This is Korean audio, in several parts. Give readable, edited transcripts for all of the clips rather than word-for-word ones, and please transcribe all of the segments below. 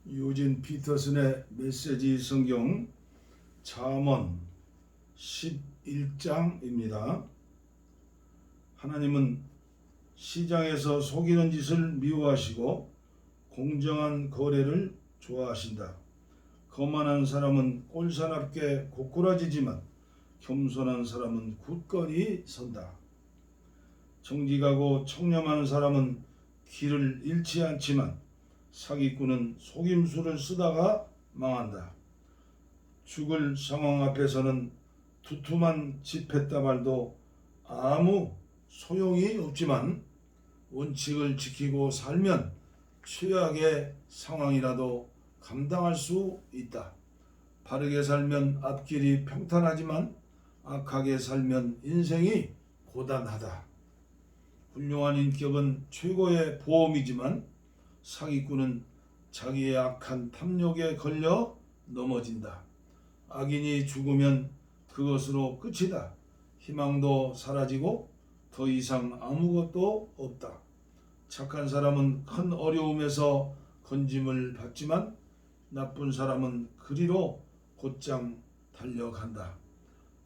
유진 피터슨의 메시지 성경 잠언 11장입니다. 하나님은 시장에서 속이는 짓을 미워하시고 공정한 거래를 좋아하신다. 거만한 사람은 꼴사납게 고꾸라지지만 겸손한 사람은 굳건히 선다. 정직하고 청렴한 사람은 길을 잃지 않지만 사기꾼은 속임수를 쓰다가 망한다. 죽을 상황 앞에서는 두툼한 지폐다발도 아무 소용이 없지만 원칙을 지키고 살면 최악의 상황이라도 감당할 수 있다. 바르게 살면 앞길이 평탄하지만 악하게 살면 인생이 고단하다. 훌륭한 인격은 최고의 보험이지만 사기꾼은 자기의 악한 탐욕에 걸려 넘어진다. 악인이 죽으면 그것으로 끝이다. 희망도 사라지고 더 이상 아무것도 없다. 착한 사람은 큰 어려움에서 건짐을 받지만 나쁜 사람은 그리로 곧장 달려간다.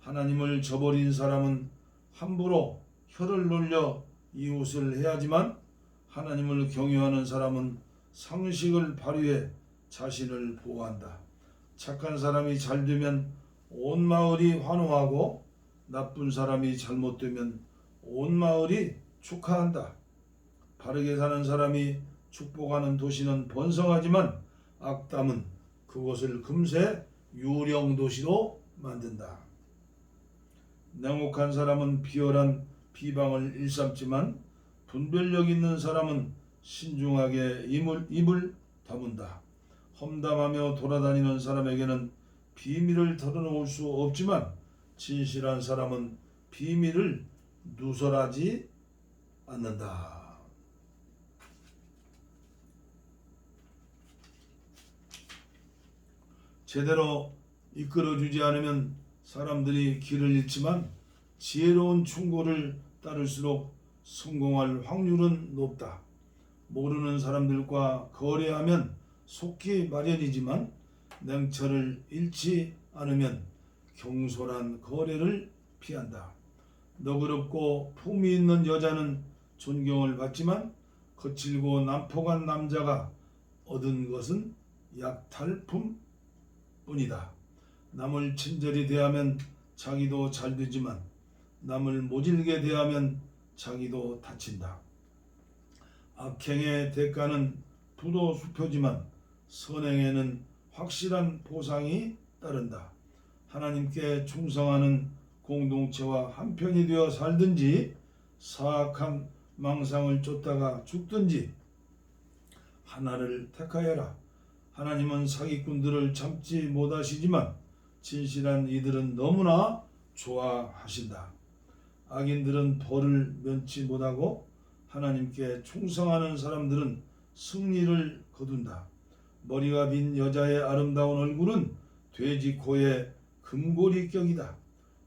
하나님을 저버린 사람은 함부로 혀를 놀려 이웃을 해하지만 하나님을 경외하는 사람은 상식을 발휘해 자신을 보호한다. 착한 사람이 잘되면 온 마을이 환호하고 나쁜 사람이 잘못되면 온 마을이 축하한다. 바르게 사는 사람이 축복하는 도시는 번성하지만 악담은 그곳을 금세 유령도시로 만든다. 냉혹한 사람은 비열한 비방을 일삼지만 분별력 있는 사람은 신중하게 입을 다문다. 험담하며 돌아다니는 사람에게는 비밀을 털어놓을 수 없지만 진실한 사람은 비밀을 누설하지 않는다. 제대로 이끌어주지 않으면 사람들이 길을 잃지만 지혜로운 충고를 따를수록 성공할 확률은 높다. 모르는 사람들과 거래하면 속기 마련이지만 냉철을 잃지 않으면 경솔한 거래를 피한다. 너그럽고 품위 있는 여자는 존경을 받지만 거칠고 난폭한 남자가 얻은 것은 약탈품 뿐이다. 남을 친절히 대하면 자기도 잘 되지만 남을 모질게 대하면 자기도 다친다. 악행의 대가는 부도수표지만 선행에는 확실한 보상이 따른다. 하나님께 충성하는 공동체와 한편이 되어 살든지 사악한 망상을 쫓다가 죽든지 하나를 택하여라. 하나님은 사기꾼들을 참지 못하시지만 진실한 이들은 너무나 좋아하신다. 악인들은 벌을 면치 못하고 하나님께 충성하는 사람들은 승리를 거둔다. 머리가 빈 여자의 아름다운 얼굴은 돼지 코의 금고리격이다.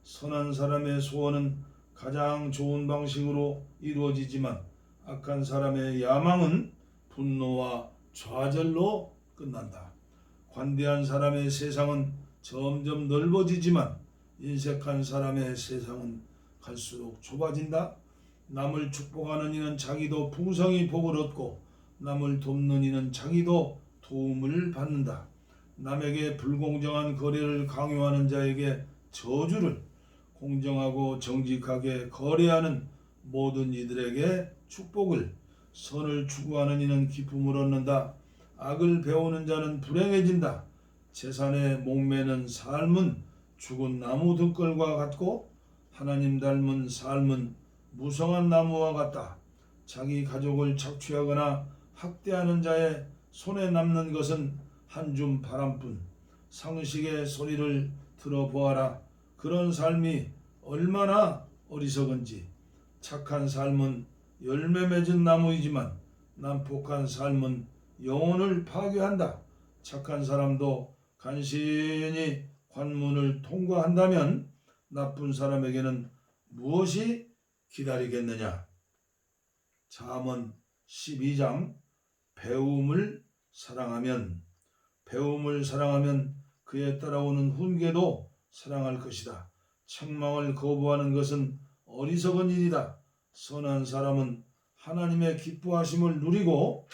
선한 사람의 소원은 가장 좋은 방식으로 이루어지지만 악한 사람의 야망은 분노와 좌절로 끝난다. 관대한 사람의 세상은 점점 넓어지지만 인색한 사람의 세상은 갈수록 좁아진다. 남을 축복하는 이는 자기도 풍성히 복을 얻고 남을 돕는 이는 자기도 도움을 받는다. 남에게 불공정한 거래를 강요하는 자에게 저주를, 공정하고 정직하게 거래하는 모든 이들에게 축복을, 선을 추구하는 이는 기쁨을 얻는다. 악을 배우는 자는 불행해진다. 재산에 목매는 삶은 죽은 나무 등걸과 같고 하나님 닮은 삶은 무성한 나무와 같다. 자기 가족을 착취하거나 학대하는 자의 손에 남는 것은 한 줌 바람뿐. 상식의 소리를 들어보아라. 그런 삶이 얼마나 어리석은지. 착한 삶은 열매 맺은 나무이지만 난폭한 삶은 영혼을 파괴한다. 착한 사람도 간신히 관문을 통과한다면 나쁜 사람에게는 무엇이 기다리겠느냐. 잠언 12장 배움을 사랑하면 배움을 사랑하면 그에 따라오는 훈계도 사랑할 것이다. 책망을 거부하는 것은 어리석은 일이다. 선한 사람은 하나님의 기뻐하심을 누리고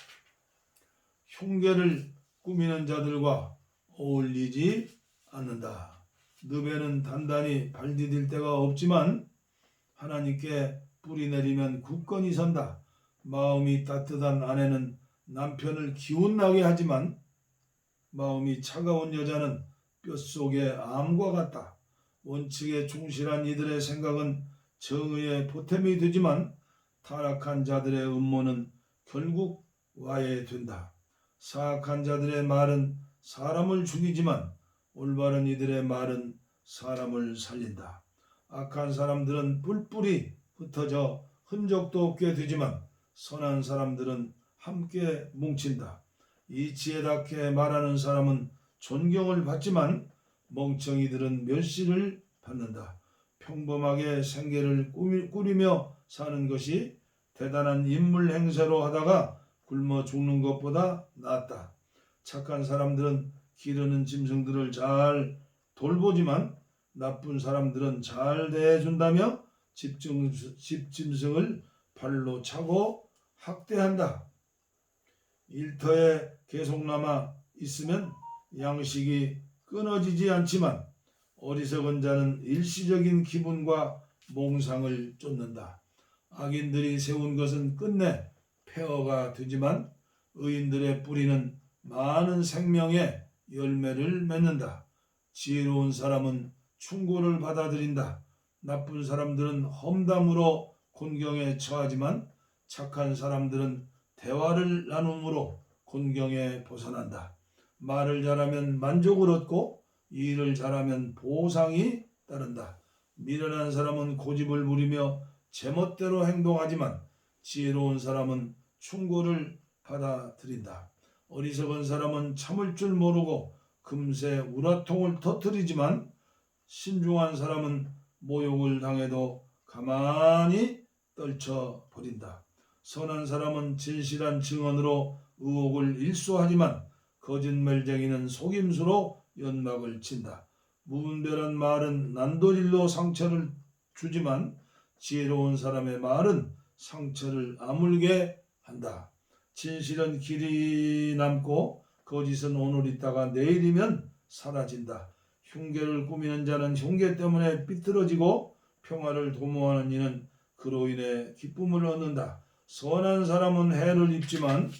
흉계를 꾸미는 자들과 어울리지 않는다. 늪에는 단단히 발디딜 데가 없지만 하나님께 뿌리 내리면 굳건히 선다. 마음이 따뜻한 아내는 남편을 기운나게 하지만 마음이 차가운 여자는 뼛속의 암과 같다. 원칙에 충실한 이들의 생각은 정의의 보탬이 되지만 타락한 자들의 음모는 결국 와해된다. 사악한 자들의 말은 사람을 죽이지만 올바른 이들의 말은 사람을 살린다. 악한 사람들은 뿔뿔이 흩어져 흔적도 없게 되지만 선한 사람들은 함께 뭉친다. 이치에닿게 말하는 사람은 존경을 받지만 멍청이들은 멸시를 받는다. 평범하게 생계를 꾸리며 사는 것이 대단한 인물 행세로 하다가 굶어 죽는 것보다 낫다. 착한 사람들은 기르는 짐승들을 잘 돌보지만 나쁜 사람들은 잘 대해준다며 집짐승을 발로 차고 학대한다. 일터에 계속 남아 있으면 양식이 끊어지지 않지만 어리석은 자는 일시적인 기분과 몽상을 쫓는다. 악인들이 세운 것은 끝내 폐허가 되지만 의인들의 뿌리는 많은 생명의 열매를 맺는다. 지혜로운 사람은 충고를 받아들인다. 나쁜 사람들은 험담으로 곤경에 처하지만 착한 사람들은 대화를 나눔으로 곤경에 벗어난다. 말을 잘하면 만족을 얻고 일을 잘하면 보상이 따른다. 미련한 사람은 고집을 부리며 제멋대로 행동하지만 지혜로운 사람은 충고를 받아들인다. 어리석은 사람은 참을 줄 모르고 금세 우라통을 터뜨리지만 신중한 사람은 모욕을 당해도 가만히 떨쳐버린다. 선한 사람은 진실한 증언으로 의혹을 일소하지만 거짓말쟁이는 속임수로 연막을 친다. 무분별한 말은 난도질로 상처를 주지만 지혜로운 사람의 말은 상처를 아물게 한다. 진실은 길이 남고 거짓은 오늘 있다가 내일이면 사라진다. 흉계를 꾸미는 자는 흉계 때문에 삐뚤어지고 평화를 도모하는 이는 그로 인해 기쁨을 얻는다. 선한 사람은 해를 입지만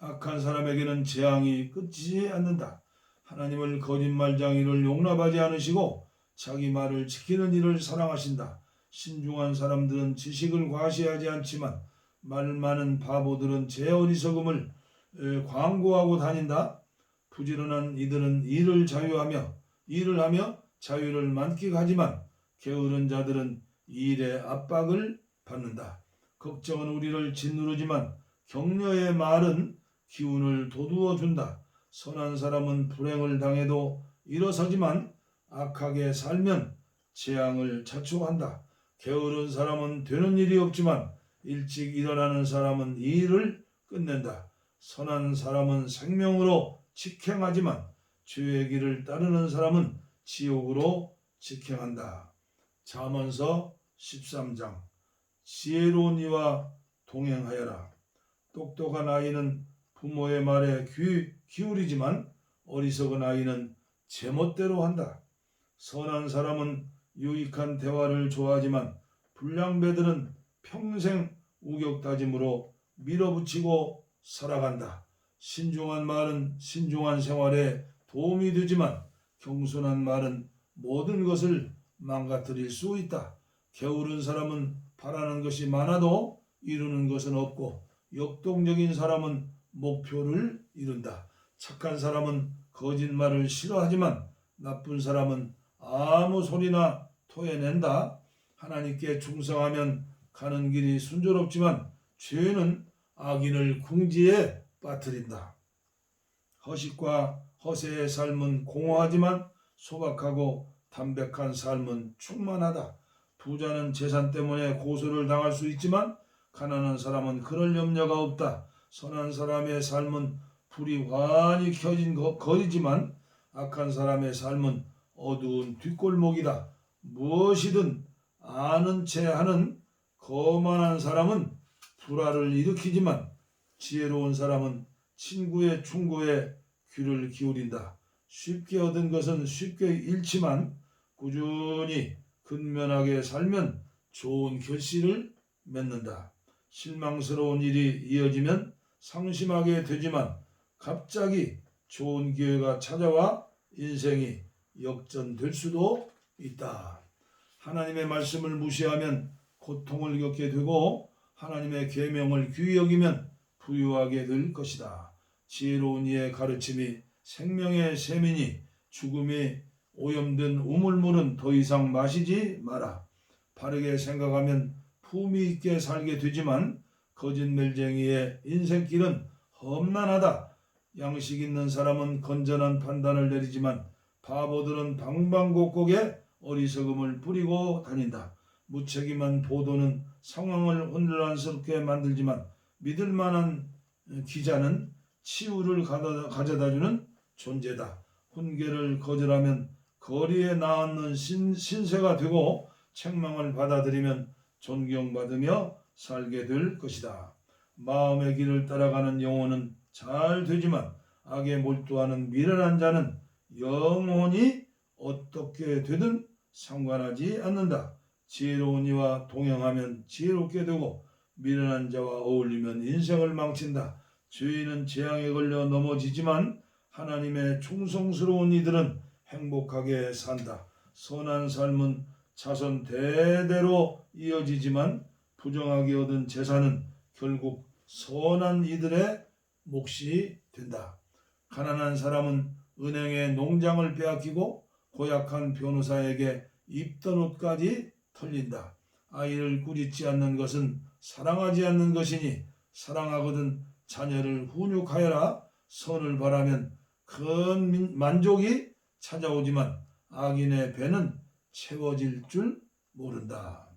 악한 사람에게는 재앙이 끊이지 않는다. 하나님을 거짓말쟁이를 용납하지 않으시고 자기 말을 지키는 이를 사랑하신다. 신중한 사람들은 지식을 과시하지 않지만 말 많은 바보들은 제 어리석음을 광고하고 다닌다. 부지런한 이들은 일을 하며 자유를 만끽하지만 게으른 자들은 일의 압박을 받는다. 걱정은 우리를 짓누르지만 격려의 말은 기운을 돋우어 준다. 선한 사람은 불행을 당해도 일어서지만 악하게 살면 재앙을 자초한다. 게으른 사람은 되는 일이 없지만 일찍 일어나는 사람은 이 일을 끝낸다. 선한 사람은 생명으로 직행하지만 죄의 길을 따르는 사람은 지옥으로 직행한다. 잠언서 13장. 지혜로운 이와 동행하여라. 똑똑한 아이는 부모의 말에 귀 기울이지만 어리석은 아이는 제멋대로 한다. 선한 사람은 유익한 대화를 좋아하지만 불량배들은 평생 우격다짐으로 밀어붙이고 살아간다. 신중한 말은 신중한 생활에 도움이 되지만 경솔한 말은 모든 것을 망가뜨릴 수 있다. 게으른 사람은 바라는 것이 많아도 이루는 것은 없고 역동적인 사람은 목표를 이룬다. 착한 사람은 거짓말을 싫어하지만 나쁜 사람은 아무 소리나 토해낸다. 하나님께 충성하면 가는 길이 순조롭지만 죄는 악인을 궁지에 빠뜨린다. 허식과 허세의 삶은 공허하지만 소박하고 담백한 삶은 충만하다. 부자는 재산 때문에 고소를 당할 수 있지만 가난한 사람은 그럴 염려가 없다. 선한 사람의 삶은 불이 환히 켜진 거리지만 악한 사람의 삶은 어두운 뒷골목이다. 무엇이든 아는 채 하는 거만한 사람은 불화를 일으키지만 지혜로운 사람은 친구의 충고에 귀를 기울인다. 쉽게 얻은 것은 쉽게 잃지만 꾸준히 근면하게 살면 좋은 결실을 맺는다. 실망스러운 일이 이어지면 상심하게 되지만 갑자기 좋은 기회가 찾아와 인생이 역전될 수도 있다. 하나님의 말씀을 무시하면 고통을 겪게 되고 하나님의 계명을 귀히 여기면 부유하게 될 것이다. 지혜로운 이의 가르침이 생명의 샘이니 죽음이 오염된 우물물은 더 이상 마시지 마라. 바르게 생각하면 품위 있게 살게 되지만 거짓말쟁이의 인생길은 험난하다. 양식 있는 사람은 건전한 판단을 내리지만 바보들은 방방곡곡에 어리석음을 뿌리고 다닌다. 무책임한 보도는 상황을 혼란스럽게 만들지만 믿을 만한 기자는 치유를 가져다주는 존재다. 훈계를 거절하면 거리에 나앉는 신세가 되고 책망을 받아들이면 존경받으며 살게 될 것이다. 마음의 길을 따라가는 영혼은 잘 되지만 악에 몰두하는 미련한 자는 영원히 어떻게 되든 상관하지 않는다. 지혜로운 이와 동행하면 지혜롭게 되고 미련한 자와 어울리면 인생을 망친다. 죄인은 재앙에 걸려 넘어지지만 하나님의 충성스러운 이들은 행복하게 산다. 선한 삶은 자손 대대로 이어지지만 부정하게 얻은 재산은 결국 선한 이들의 몫이 된다. 가난한 사람은 은행의 농장을 빼앗기고 고약한 변호사에게 입던 옷까지 털린다. 아이를 꾸짖지 않는 것은 사랑하지 않는 것이니 사랑하거든 자녀를 훈육하여라. 선을 바라면 큰 만족이 찾아오지만 악인의 배는 채워질 줄 모른다.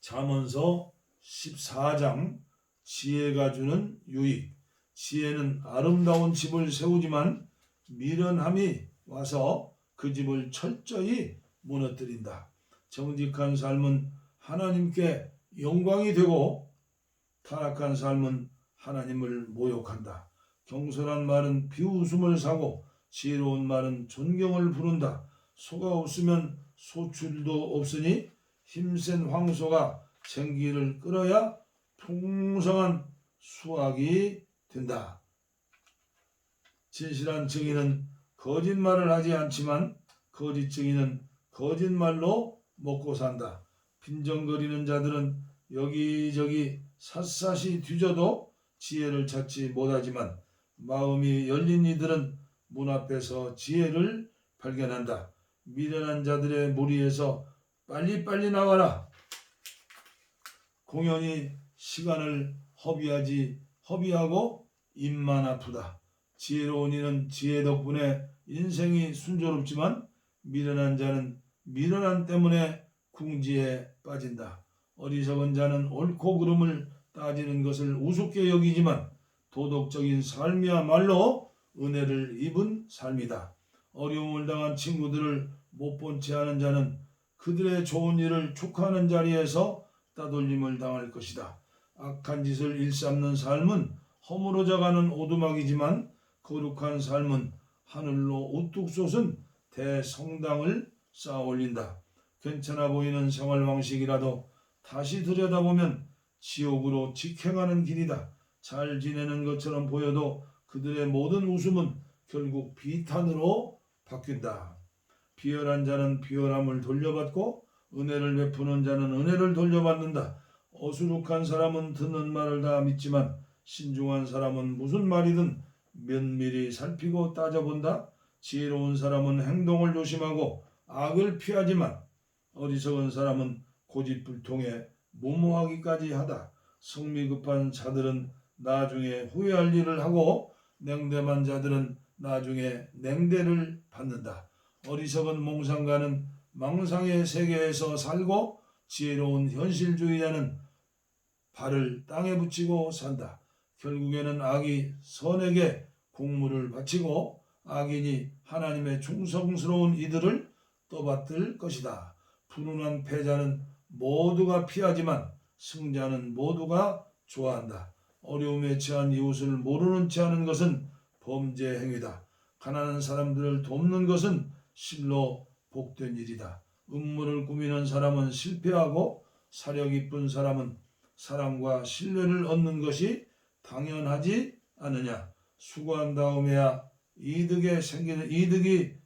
잠언서 14장 지혜가 주는 유익. 지혜는 아름다운 집을 세우지만 미련함이 와서 그 집을 철저히 무너뜨린다. 정직한 삶은 하나님께 영광이 되고 타락한 삶은 하나님을 모욕한다. 경솔한 말은 비웃음을 사고 지혜로운 말은 존경을 부른다. 소가 없으면 소출도 없으니 힘센 황소가 생기를 끌어야 풍성한 수확이 된다. 진실한 증인은 거짓말을 하지 않지만 거짓 증인은 거짓말로 먹고 산다. 빈정거리는 자들은 여기저기 샅샅이 뒤져도 지혜를 찾지 못하지만 마음이 열린 이들은 문 앞에서 지혜를 발견한다. 미련한 자들의 무리에서 빨리빨리 나와라. 공연히 시간을 허비하고 입만 아프다. 지혜로운 이는 지혜 덕분에 인생이 순조롭지만 미련한 자는 미련함 때문에 궁지에 빠진다. 어리석은 자는 옳고 그름을 따지는 것을 우습게 여기지만 도덕적인 삶이야말로 은혜를 입은 삶이다. 어려움을 당한 친구들을 못 본 채 하는 자는 그들의 좋은 일을 축하하는 자리에서 따돌림을 당할 것이다. 악한 짓을 일삼는 삶은 허물어져가는 오두막이지만 거룩한 삶은 하늘로 우뚝 솟은 대성당을 쌓아 올린다. 괜찮아 보이는 생활 방식이라도 다시 들여다보면 지옥으로 직행하는 길이다. 잘 지내는 것처럼 보여도 그들의 모든 웃음은 결국 비탄으로 바뀐다. 비열한 자는 비열함을 돌려받고 은혜를 베푸는 자는 은혜를 돌려받는다. 어수룩한 사람은 듣는 말을 다 믿지만 신중한 사람은 무슨 말이든 면밀히 살피고 따져본다. 지혜로운 사람은 행동을 조심하고 악을 피하지만 어리석은 사람은 고집불통에 무모하기까지 하다. 성미 급한 자들은 나중에 후회할 일을 하고 냉담한 자들은 나중에 냉대를 받는다. 어리석은 몽상가는 망상의 세계에서 살고 지혜로운 현실주의자는 발을 땅에 붙이고 산다. 결국에는 악이 선에게 공물을 바치고 악인이 하나님의 충성스러운 이들을 떠받들 것이다. 불운한 패자는 모두가 피하지만 승자는 모두가 좋아한다. 어려움에 처한 이웃을 모르는 채 하는 것은 범죄 행위다. 가난한 사람들을 돕는 것은 실로 복된 일이다. 음모를 꾸미는 사람은 실패하고 사려 깊은 사람은 사랑과 신뢰를 얻는 것이 당연하지 않느냐. 수고한 다음에야 이득이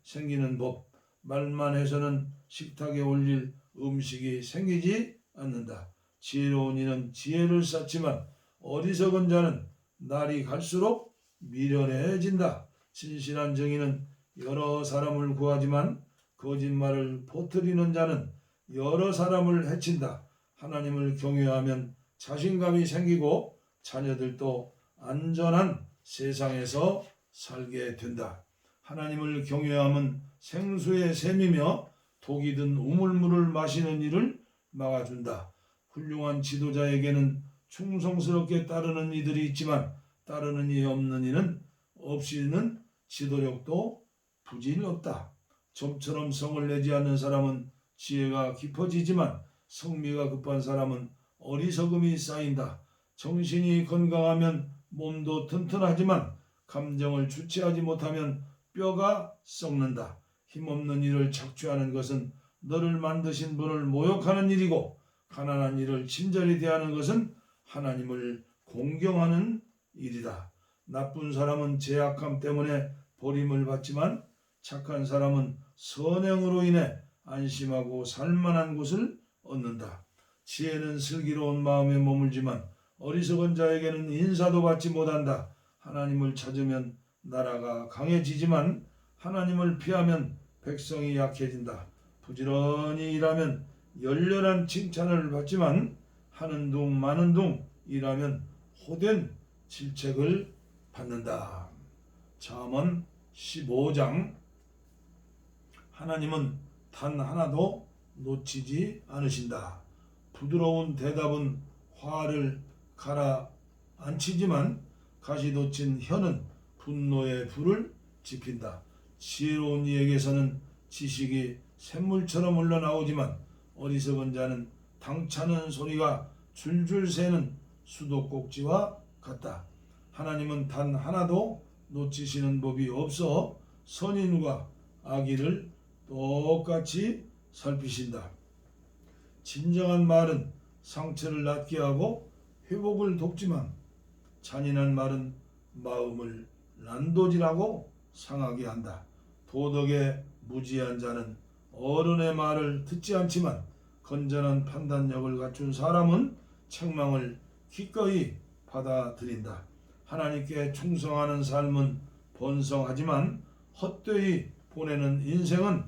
생기는 법. 말만 해서는 식탁에 올릴 음식이 생기지 않는다. 지혜로운 이는 지혜를 쌓지만 어리석은 자는 날이 갈수록 미련해진다. 진실한 정의는 여러 사람을 구하지만 거짓말을 퍼뜨리는 자는 여러 사람을 해친다. 하나님을 경외하면 자신감이 생기고 자녀들도 안전한 세상에서 살게 된다. 하나님을 경외함은 생수의 샘이며 독이 든 우물물을 마시는 일을 막아준다. 훌륭한 지도자에게는 충성스럽게 따르는 이들이 있지만 따르는 이 없는 이는 없이는 지도력도 부질없다. 좀처럼 성을 내지 않는 사람은 지혜가 깊어지지만 성미가 급한 사람은 어리석음이 쌓인다. 정신이 건강하면 몸도 튼튼하지만 감정을 주체하지 못하면 뼈가 썩는다. 힘없는 일을 착취하는 것은 너를 만드신 분을 모욕하는 일이고 가난한 이를 친절히 대하는 것은 하나님을 공경하는 일이다. 나쁜 사람은 죄악함 때문에 버림을 받지만 착한 사람은 선행으로 인해 안심하고 살만한 곳을 얻는다. 지혜는 슬기로운 마음에 머물지만 어리석은 자에게는 인사도 받지 못한다. 하나님을 찾으면 나라가 강해지지만 하나님을 피하면 백성이 약해진다. 부지런히 일하면 열렬한 칭찬을 받지만 하는 둥 마는 둥 일하면 호된 질책을 받는다. 잠언 15장. 하나님은 단 하나도 놓치지 않으신다. 부드러운 대답은 화를 가라앉히지만 가시돋친 혀는 분노의 불을 지핀다. 지혜로운 이에게서는 지식이 샘물처럼 흘러나오지만 어리석은 자는 당차는 소리가 줄줄 새는 수도꼭지와 같다. 하나님은 단 하나도 놓치시는 법이 없어 선인과 악인을 똑같이 살피신다. 진정한 말은 상처를 낫게 하고 회복을 돕지만 잔인한 말은 마음을 난도질하고 상하게 한다. 도덕에 무지한 자는 어른의 말을 듣지 않지만 건전한 판단력을 갖춘 사람은 책망을 기꺼이 받아들인다. 하나님께 충성하는 삶은 번성하지만 헛되이 보내는 인생은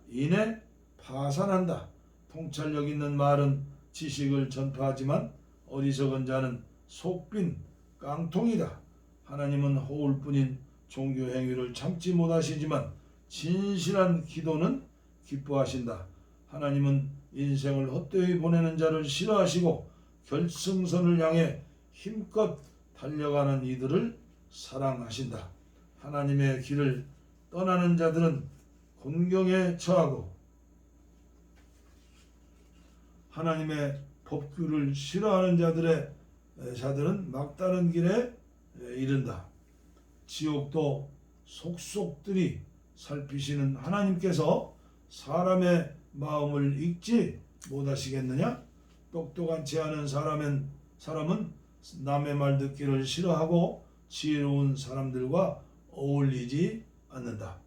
이내 파산한다. 통찰력 있는 말은 지식을 전파하지만 어리석은 자는 속빈 깡통이다. 하나님은 허울뿐인 종교 행위를 참지 못하시지만 진실한 기도는 기뻐하신다. 하나님은 인생을 헛되이 보내는 자를 싫어하시고 결승선을 향해 힘껏 달려가는 이들을 사랑하신다. 하나님의 길을 떠나는 자들은 곤경에 처하고 하나님의 법규를 싫어하는 자들은 막다른 길에 이른다. 지옥도 속속들이 살피시는 하나님께서 사람의 마음을 읽지 못하시겠느냐? 똑똑한 채 하는 사람은 남의 말 듣기를 싫어하고 지혜로운 사람들과 어울리지 않는다.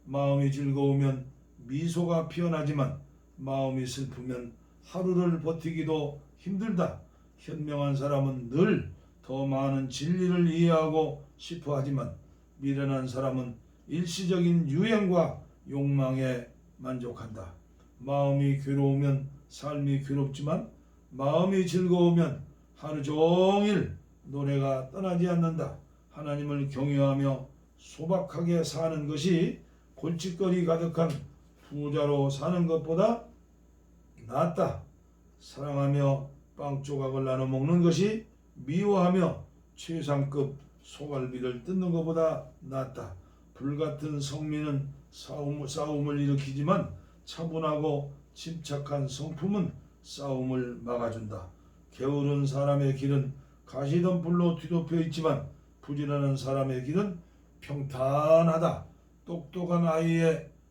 마음이 즐거우면 미소가 피어나지만 마음이 슬프면 하루를 버티기도 힘들다. 현명한 사람은 늘 더 많은 진리를 이해하고 싶어 하지만 미련한 사람은 일시적인 유행과 욕망에 만족한다. 마음이 괴로우면 삶이 괴롭지만 마음이 즐거우면 하루 종일 노래가 떠나지 않는다. 하나님을 경외하며 소박하게 사는 것이 골칫거리 가득한 부자로 사는 것보다 낫다. 사랑하며 빵 조각을 나눠 먹는 것이 미워하며 최상급 소갈비를 뜯는 것보다 낫다. 불같은 성민은 싸움을 일으키지만 차분하고 침착한 성품은 싸움을 막아준다. 게으른 사람의 길은 가시던 불로 뒤덮여 있지만 부지런한 사람의 길은 평탄하다. 똑똑한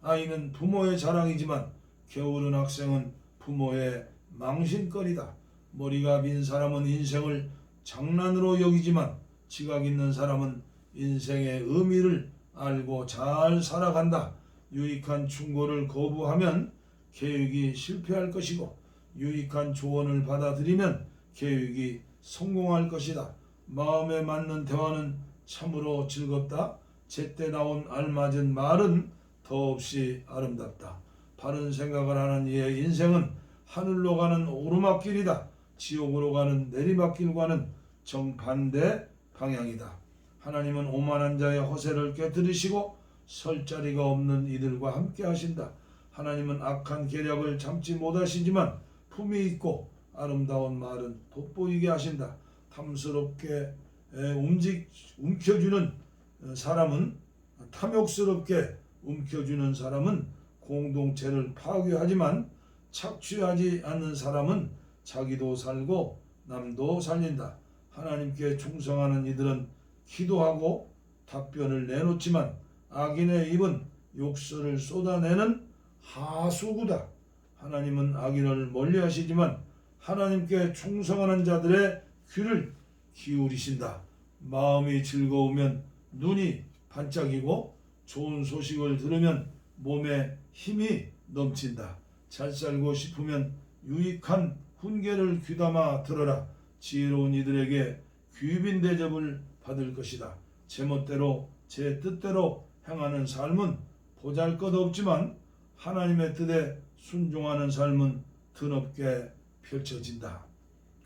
아이는 부모의 자랑이지만 게으른 학생은 부모의 망신거리다. 머리가 빈 사람은 인생을 장난으로 여기지만 지각 있는 사람은 인생의 의미를 알고 잘 살아간다. 유익한 충고를 거부하면 계획이 실패할 것이고 유익한 조언을 받아들이면 계획이 성공할 것이다. 마음에 맞는 대화는 참으로 즐겁다. 제때 나온 알맞은 말은 더없이 아름답다. 바른 생각을 하는 이의 인생은 하늘로 가는 오르막길이다. 지옥으로 가는 내리막길과는 정반대 방향이다. 하나님은 오만한 자의 허세를 깨뜨리시고 설 자리가 없는 이들과 함께 하신다. 하나님은 악한 계략을 참지 못하시지만 품이 있고 아름다운 말은 돋보이게 하신다. 탐스럽게 움켜쥐는 사람은 탐욕스럽게 움켜쥐는 사람은 공동체를 파괴하지만 착취하지 않는 사람은 자기도 살고 남도 살린다. 하나님께 충성하는 이들은 기도하고 답변을 내놓지만 악인의 입은 욕설을 쏟아내는 하수구다. 하나님은 악인을 멀리하시지만 하나님께 충성하는 자들의 귀를 기울이신다. 마음이 즐거우면 눈이 반짝이고 좋은 소식을 들으면 몸에 힘이 넘친다. 잘 살고 싶으면 유익한 훈계를 귀담아 들어라. 지혜로운 이들에게 귀빈 대접을 받을 것이다. 제멋대로 제 뜻대로 행하는 삶은 보잘것없지만 하나님의 뜻에 순종하는 삶은 드럽게 펼쳐진다.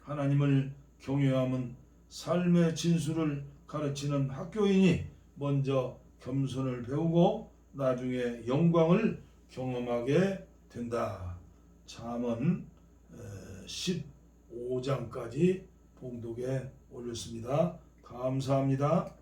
하나님을 경외함은 삶의 진수를 가르치는 학교이니 먼저 겸손을 배우고 나중에 영광을 경험하게 된다. 잠언 15장까지 봉독에 올렸습니다. 감사합니다.